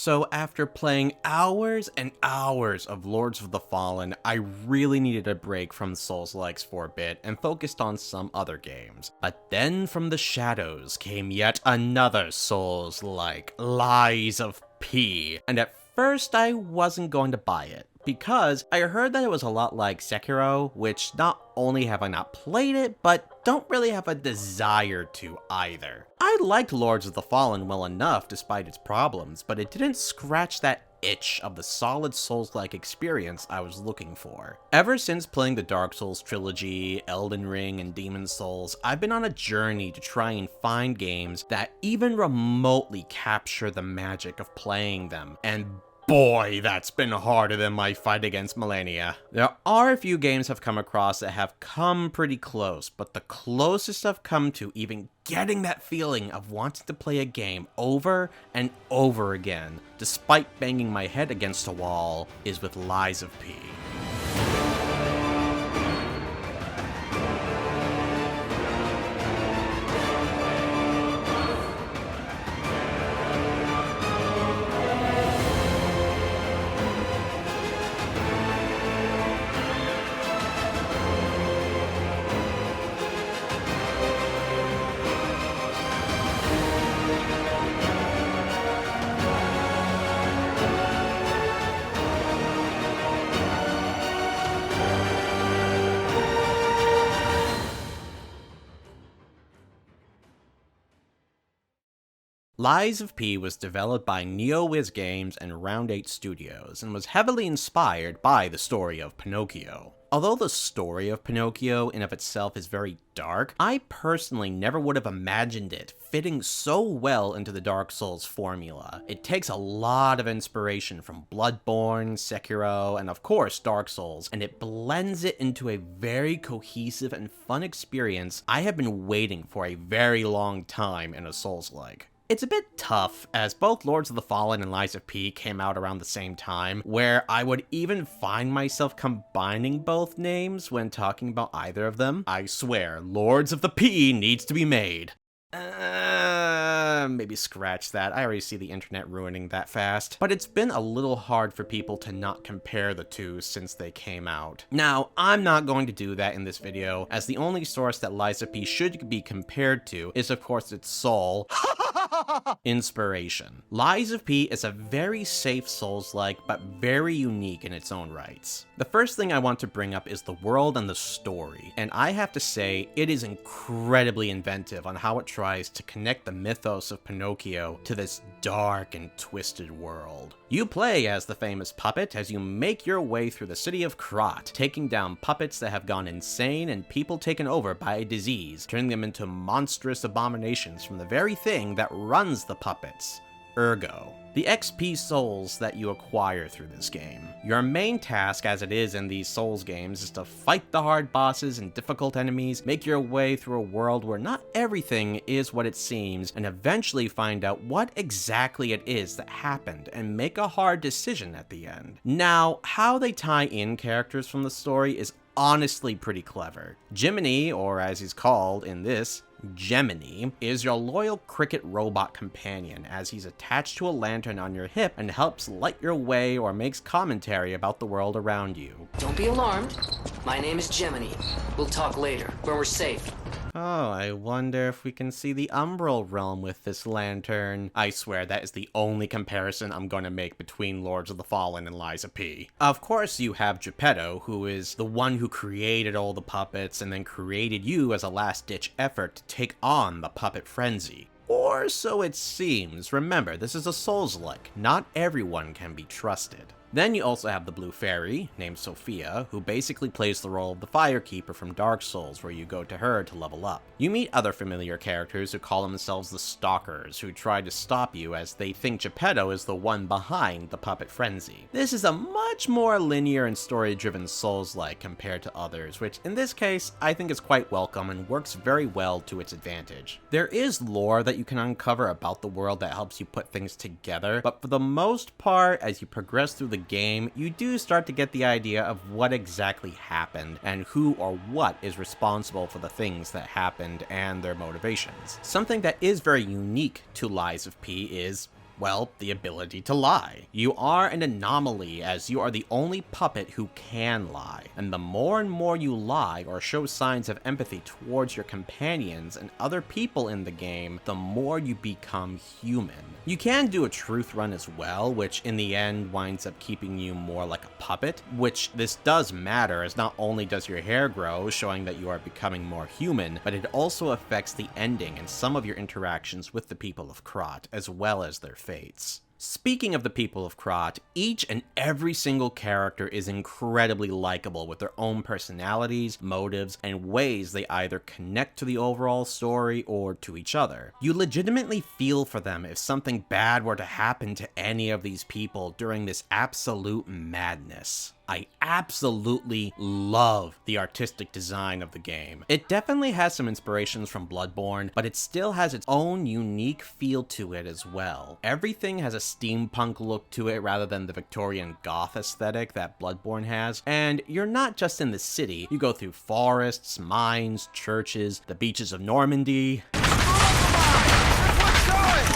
So after playing hours and hours of Lords of the Fallen, I really needed a break from Souls-likes for a bit and focused on some other games. But then from the shadows came yet another Souls-like, Lies of P. And at first I wasn't going to buy it, because I heard that it was a lot like Sekiro, which not only have I not played it, but don't really have a desire to either. I liked Lords of the Fallen well enough despite its problems, but it didn't scratch that itch of the solid Souls-like experience I was looking for. Ever since playing the Dark Souls trilogy, Elden Ring, and Demon's Souls, I've been on a journey to try and find games that even remotely capture the magic of playing them, and boy, that's been harder than my fight against Millennia. There are a few games I've come across that have come pretty close, but the closest I've come to even getting that feeling of wanting to play a game over and over again, despite banging my head against a wall, is with Lies of P. Lies of P was developed by NeoWiz Games and Round 8 Studios, and was heavily inspired by the story of Pinocchio. Although the story of Pinocchio in of itself is very dark, I personally never would have imagined it fitting so well into the Dark Souls formula. It takes a lot of inspiration from Bloodborne, Sekiro, and of course Dark Souls, and it blends it into a very cohesive and fun experience I have been waiting for a very long time in a Souls-like. It's a bit tough, as both Lords of the Fallen and Lies of P came out around the same time, where I would even find myself combining both names when talking about either of them. I swear, Lords of the P needs to be made. Maybe scratch that. I already see the internet ruining that fast. But it's been a little hard for people to not compare the two since they came out. Now, I'm not going to do that in this video, as the only source that Lies of P should be compared to is of course its soul inspiration. Lies of P is a very safe Souls-like, but very unique in its own rights. The first thing I want to bring up is the world and the story, and I have to say, it is incredibly inventive on how it tries to connect the mythos of Pinocchio to this dark and twisted world. You play as the famous puppet as you make your way through the city of Krat, taking down puppets that have gone insane and people taken over by a disease, turning them into monstrous abominations from the very thing that runs the puppets, Ergo. The XP souls that you acquire through this game. Your main task, as it is in these Souls games, is to fight the hard bosses and difficult enemies, make your way through a world where not everything is what it seems, and eventually find out what exactly it is that happened, and make a hard decision at the end. Now, how they tie in characters from the story is honestly pretty clever. Jiminy, or as he's called in this, Gemini, is your loyal cricket robot companion, as he's attached to a lantern on your hip and helps light your way or makes commentary about the world around you. Don't be alarmed. My name is Gemini. We'll talk later, when we're safe. Oh, I wonder if we can see the Umbral Realm with this lantern. I swear that is the only comparison I'm going to make between Lords of the Fallen and Lies of P. Of course you have Geppetto, who is the one who created all the puppets and then created you as a last-ditch effort to take on the puppet frenzy. Or so it seems. Remember, this is a Souls-like. Not everyone can be trusted. Then you also have the Blue Fairy, named Sophia, who basically plays the role of the Firekeeper from Dark Souls, where you go to her to level up. You meet other familiar characters who call themselves the Stalkers, who try to stop you as they think Geppetto is the one behind the puppet frenzy. This is a much more linear and story-driven Souls-like compared to others, which in this case, I think is quite welcome and works very well to its advantage. There is lore that you can uncover about the world that helps you put things together, but for the most part, as you progress through the game, you do start to get the idea of what exactly happened and who or what is responsible for the things that happened and their motivations. Something that is very unique to Lies of P is Well, the ability to lie. You are an anomaly, as you are the only puppet who can lie, and the more and more you lie or show signs of empathy towards your companions and other people in the game, the more you become human. You can do a truth run as well, which in the end winds up keeping you more like a puppet, which this does matter, as not only does your hair grow, showing that you are becoming more human, but it also affects the ending and some of your interactions with the people of Krot, as well as their fates. Speaking of the people of Krot, each and every single character is incredibly likable with their own personalities, motives, and ways they either connect to the overall story or to each other. You legitimately feel for them if something bad were to happen to any of these people during this absolute madness. I absolutely love the artistic design of the game. It definitely has some inspirations from Bloodborne, but it still has its own unique feel to it as well. Everything has a steampunk look to it rather than the Victorian goth aesthetic that Bloodborne has, and you're not just in the city. You go through forests, mines, churches, the beaches of Normandy.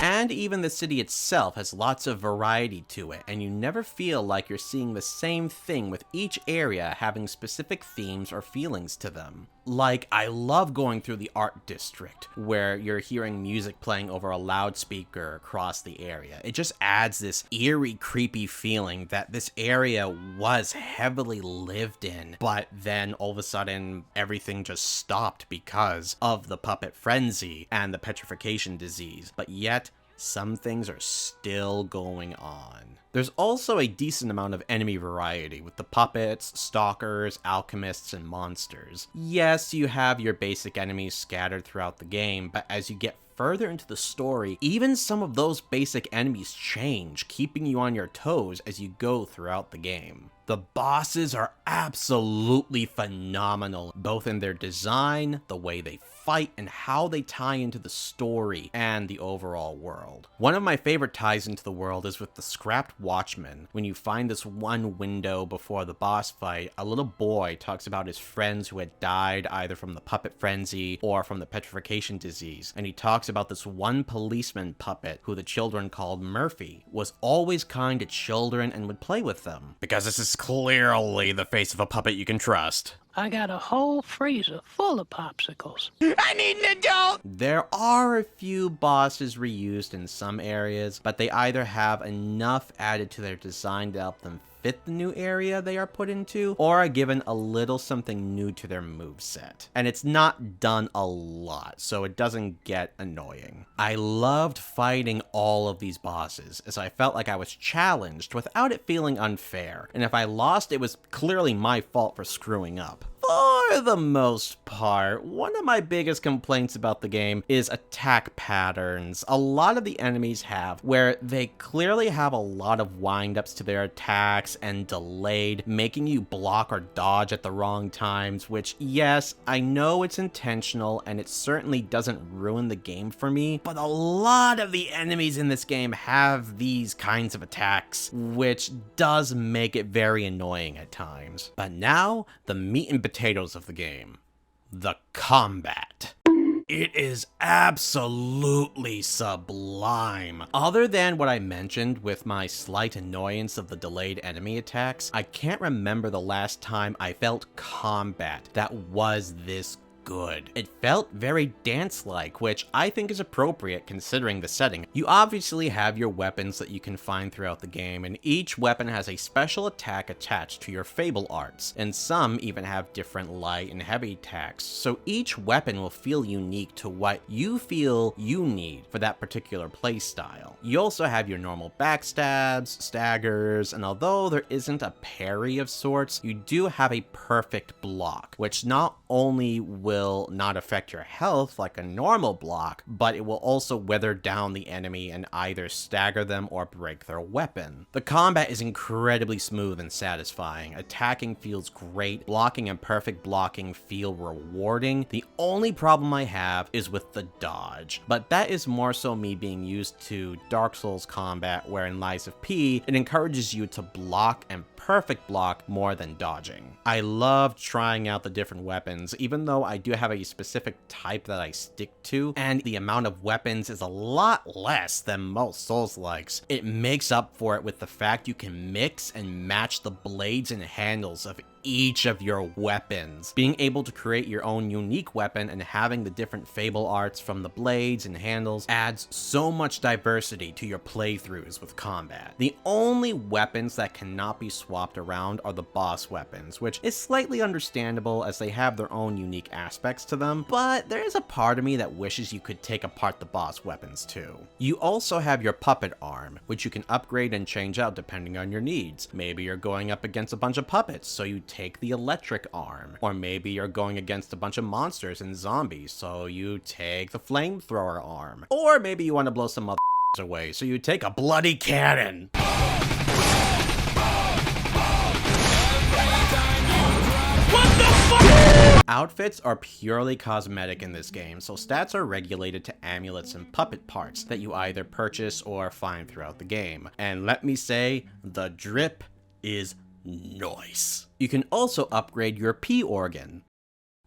And even the city itself has lots of variety to it, and you never feel like you're seeing the same thing, with each area having specific themes or feelings to them. Like, I love going through the art district, where you're hearing music playing over a loudspeaker across the area. It just adds this eerie, creepy feeling that this area was heavily lived in, but then all of a sudden everything just stopped because of the puppet frenzy and the petrification disease. But yet, some things are still going on. There's also a decent amount of enemy variety with the puppets, stalkers, alchemists, and monsters. Yes, you have your basic enemies scattered throughout the game, but as you get further into the story, even some of those basic enemies change, keeping you on your toes as you go throughout the game. The bosses are absolutely phenomenal, both in their design, the way they fight, and how they tie into the story and the overall world. One of my favorite ties into the world is with the Scrapped Watchman. When you find this one window before the boss fight, a little boy talks about his friends who had died either from the puppet frenzy or from the petrification disease, and he talks about this one policeman puppet who the children called Murphy was always kind to children and would play with them. Because this is clearly the face of a puppet you can trust. I got a whole freezer full of popsicles. I need an adult! There are a few bosses reused in some areas, but they either have enough added to their design to help them fit the new area they are put into, or are given a little something new to their moveset. And it's not done a lot, so it doesn't get annoying. I loved fighting all of these bosses, as I felt like I was challenged without it feeling unfair, and if I lost, it was clearly my fault for screwing up. For the most part, one of my biggest complaints about the game is attack patterns. A lot of the enemies have, where they clearly have a lot of wind-ups to their attacks and delayed, making you block or dodge at the wrong times, which, yes, I know it's intentional and it certainly doesn't ruin the game for me, but a lot of the enemies in this game have these kinds of attacks, which does make it very annoying at times. But now, the meat and potatoes of the game. The combat. It is absolutely sublime. Other than what I mentioned with my slight annoyance of the delayed enemy attacks, I can't remember the last time I felt combat that was this good. It felt very dance-like, which I think is appropriate considering the setting. You obviously have your weapons that you can find throughout the game, and each weapon has a special attack attached to your Fable arts, and some even have different light and heavy attacks, so each weapon will feel unique to what you feel you need for that particular playstyle. You also have your normal backstabs, staggers, and although there isn't a parry of sorts, you do have a perfect block, which not only will not affect your health like a normal block, but it will also weather down the enemy and either stagger them or break their weapon. The combat is incredibly smooth and satisfying. Attacking feels great, blocking and perfect blocking feel rewarding. The only problem I have is with the dodge, but that is more so me being used to Dark Souls combat, where in Lies of P, it encourages you to block and perfect block more than dodging. I loved trying out the different weapons, even though I do have a specific type that I stick to, and the amount of weapons is a lot less than most Souls-likes. It makes up for it with the fact you can mix and match the blades and handles of each of your weapons. Being able to create your own unique weapon and having the different fable arts from the blades and handles adds so much diversity to your playthroughs with combat. The only weapons that cannot be swapped around are the boss weapons, which is slightly understandable as they have their own unique aspects to them, but there is a part of me that wishes you could take apart the boss weapons too. You also have your puppet arm, which you can upgrade and change out depending on your needs. Maybe you're going up against a bunch of puppets, so you take the electric arm. Or maybe you're going against a bunch of monsters and zombies, so you take the flamethrower arm. Or maybe you want to blow some mother away, so you take a bloody cannon. Outfits are purely cosmetic in this game, so stats are regulated to amulets and puppet parts that you either purchase or find throughout the game. And let me say, the drip is nice. You can also upgrade your pee organ.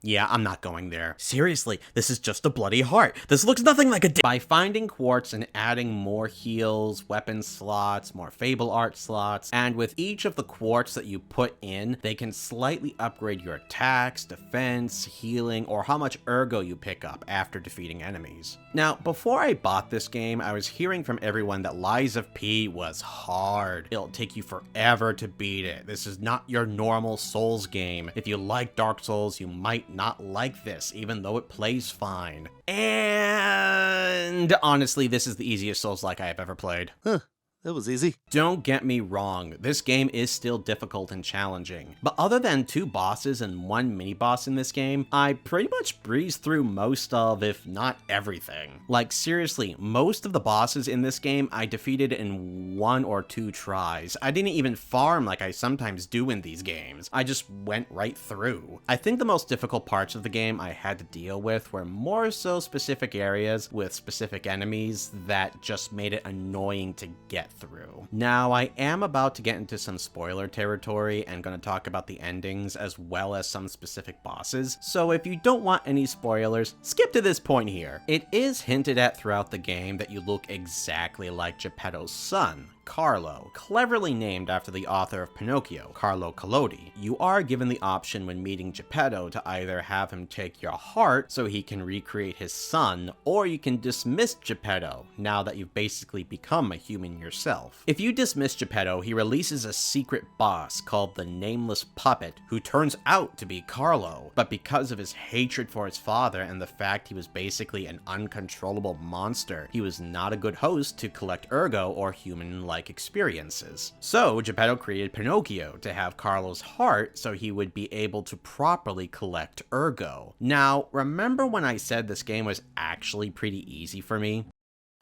Yeah, I'm not going there. Seriously, this is just a bloody heart. This looks nothing like a dick. By finding quartz and adding more heals, weapon slots, more fable art slots, and with each of the quartz that you put in, they can slightly upgrade your attacks, defense, healing, or how much ergo you pick up after defeating enemies. Now, before I bought this game, I was hearing from everyone that Lies of P was hard. It'll take you forever to beat it. This is not your normal Souls game. If you like Dark Souls, you might not like this, even though it plays fine. And honestly, this is the easiest Souls-like I have ever played. Huh. That was easy. Don't get me wrong, this game is still difficult and challenging, but other than 2 bosses and 1 mini-boss in this game, I pretty much breezed through most of, if not everything. Like seriously, most of the bosses in this game I defeated in 1 or 2 tries. I didn't even farm like I sometimes do in these games. I just went right through. I think the most difficult parts of the game I had to deal with were more so specific areas with specific enemies that just made it annoying to get through. Now, I am about to get into some spoiler territory and gonna talk about the endings as well as some specific bosses, so if you don't want any spoilers, skip to this point here. It is hinted at throughout the game that you look exactly like Geppetto's son, Carlo, cleverly named after the author of Pinocchio, Carlo Collodi. You are given the option when meeting Geppetto to either have him take your heart so he can recreate his son, or you can dismiss Geppetto now that you've basically become a human yourself. If you dismiss Geppetto, he releases a secret boss called the Nameless Puppet, who turns out to be Carlo, but because of his hatred for his father and the fact he was basically an uncontrollable monster, he was not a good host to collect ergo or human-like experiences. So Geppetto created Pinocchio to have Carlo's heart so he would be able to properly collect ergo. Now, remember when I said this game was actually pretty easy for me?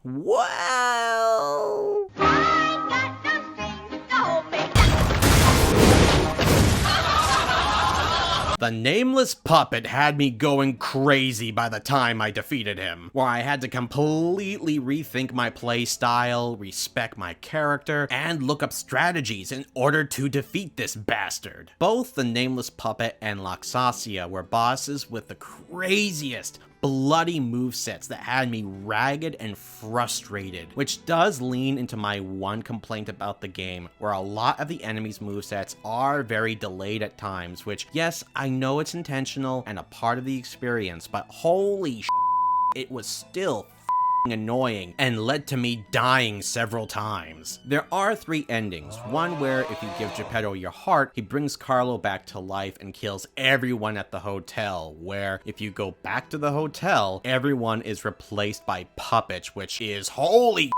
Well... The Nameless Puppet had me going crazy by the time I defeated him, where I had to completely rethink my playstyle, respect my character, and look up strategies in order to defeat this bastard. Both the Nameless Puppet and Laxasia were bosses with the craziest, bloody movesets that had me ragged and frustrated, which does lean into my one complaint about the game, where a lot of the enemies' movesets are very delayed at times, which, yes, I know it's intentional and a part of the experience, but holy it was still annoying and led to me dying several times. There are 3 endings, one where if you give Geppetto your heart, he brings Carlo back to life and kills everyone at the hotel, where if you go back to the hotel, everyone is replaced by puppets, which is holy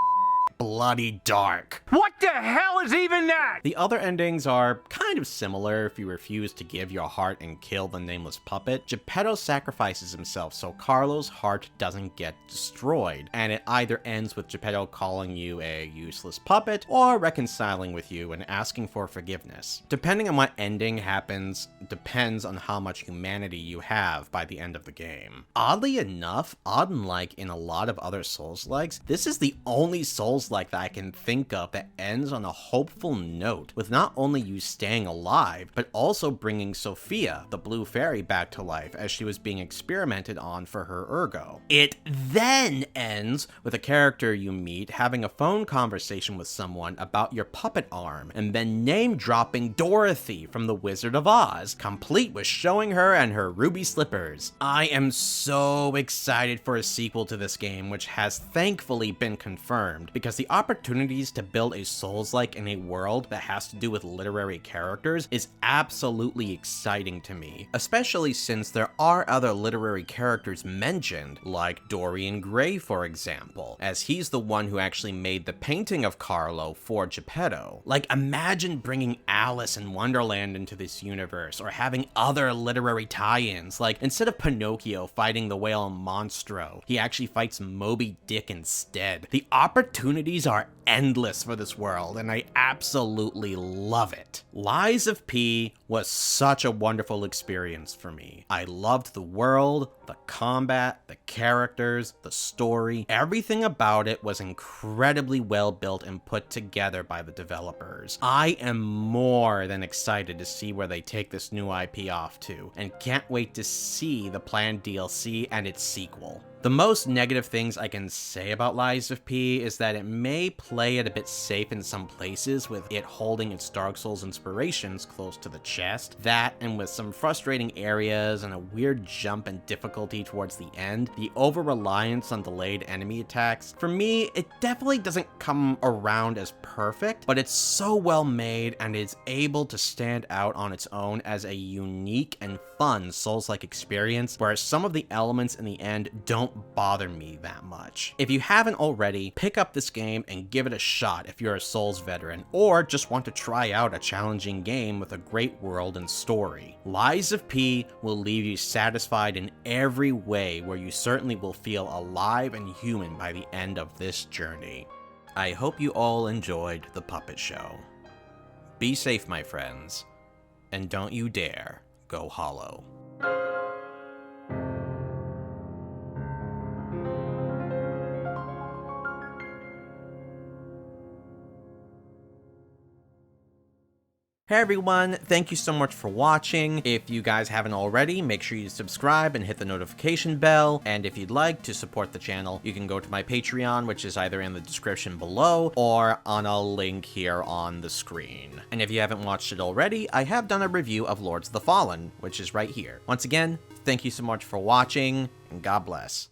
bloody dark. What the hell is even that? The other endings are kind of similar if you refuse to give your heart and kill the Nameless Puppet. Geppetto sacrifices himself so Carlo's heart doesn't get destroyed, and it either ends with Geppetto calling you a useless puppet or reconciling with you and asking for forgiveness. Depending on what ending happens, depends on how much humanity you have by the end of the game. Oddly enough, unlike in a lot of other Souls-likes, this is the only Souls Souls-like that I can think of that ends on a hopeful note, with not only you staying alive, but also bringing Sophia, the blue fairy, back to life as she was being experimented on for her ergo. It then ends with a character you meet having a phone conversation with someone about your puppet arm, and then name-dropping Dorothy from The Wizard of Oz, complete with showing her and her ruby slippers. I am so excited for a sequel to this game, which has thankfully been confirmed, because the opportunities to build a Souls-like in a world that has to do with literary characters is absolutely exciting to me, especially since there are other literary characters mentioned, like Dorian Gray for example, as he's the one who actually made the painting of Carlo for Geppetto. Like, imagine bringing Alice in Wonderland into this universe, or having other literary tie-ins, like instead of Pinocchio fighting the whale Monstro, he actually fights Moby Dick instead. The opportunities are endless for this world, and I absolutely love it. Lies of P was such a wonderful experience for me. I loved the world, the combat, the characters, the story. Everything about it was incredibly well built and put together by the developers. I am more than excited to see where they take this new IP off to, and can't wait to see the planned DLC and its sequel. The most negative things I can say about Lies of P is that it may play it a bit safe in some places, with it holding its Dark Souls inspirations close to the chest. That, and with some frustrating areas and a weird jump in difficulty towards the end, the over-reliance on delayed enemy attacks. For me, it definitely doesn't come around as perfect, but it's so well made and is able to stand out on its own as a unique and fun Souls-like experience, where some of the elements in the end don't bother me that much. If you haven't already, pick up this game and give it a shot if you're a Souls veteran, or just want to try out a challenging game with a great world and story. Lies of P will leave you satisfied in every way, where you certainly will feel alive and human by the end of this journey. I hope you all enjoyed the puppet show. Be safe, my friends, and don't you dare go hollow. Hey everyone, thank you so much for watching. If you guys haven't already, make sure you subscribe and hit the notification bell. And if you'd like to support the channel, you can go to my Patreon, which is either in the description below or on a link here on the screen. And if you haven't watched it already, I have done a review of Lords of the Fallen, which is right here. Once again, thank you so much for watching, and God bless.